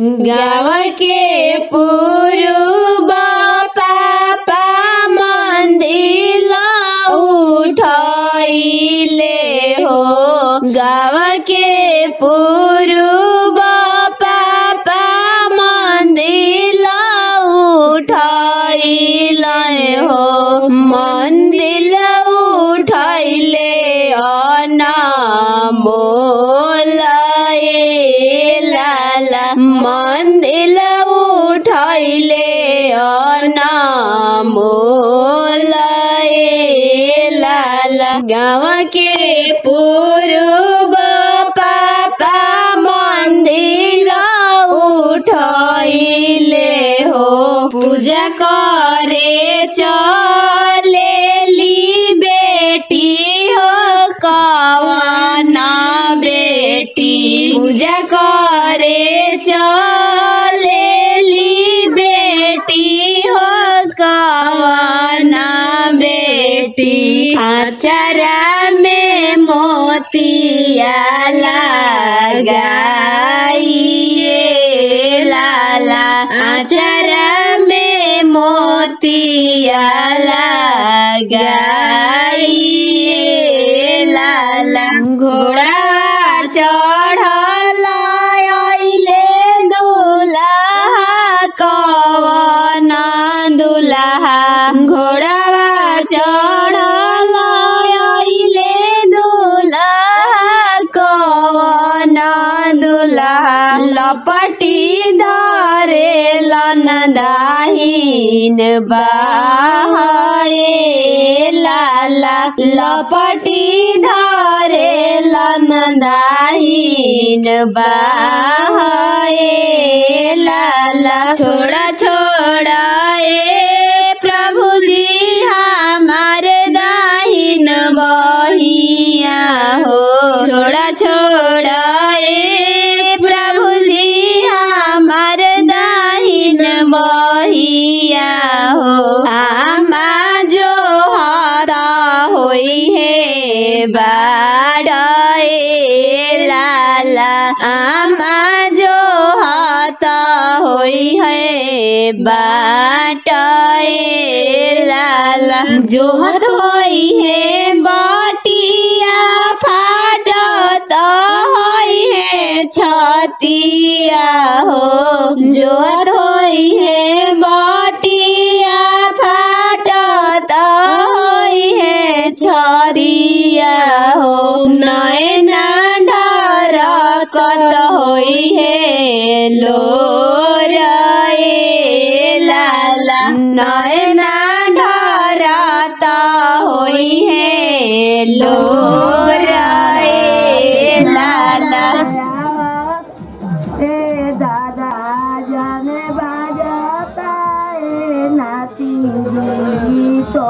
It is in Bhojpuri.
गाँव के पूर्व पापा मंदिर उठैले हो। गाँव के पूर्व पापा मंदिर उठैले हो। मंदिर उठैले अनमोल लाला। मंदिर उठैले अनमोल लाला। गाँव के पूर्व पापा मंदिर उठैले हो। पूजा करे चलेली बेटी हो कवना बेटी। पूजा करे चलेली बेटी हो कवना बेटी। अचरा में मोतिया लगाइए लाला। अचरा में मोतिया लगाइए लाला। घोड़ा चढ़ल अइले दुल्हा कवन दुल्हा। घोड़ा चढ़ल अइले दुल्हा कवन दुल्हा। लपटी धरे लन दाहिन बाहे लाला। लपटी धरे लन दाहिन बाहे लाला। छोड़ा छोड़ा ए प्रभु जी हमार दाहिन बहिया हो। छोड़ा छोड़ा ए प्रभु जी हमार दाहिन बहिया हो। आमा जो हरा होई है बाड़े लाला। आमा जो हाथा होई है बाटे लाला। जो हाथ होई है बाटिया फाटत होई है छतिया हो। जो हाथ होई है बाटिया फाटत होई है छतिया हो। नैना ढरकत होई है लोराए लाला। नैना ढरत होई है लोराए लाला। ए दादा जाने बाजता ए नाती जी तो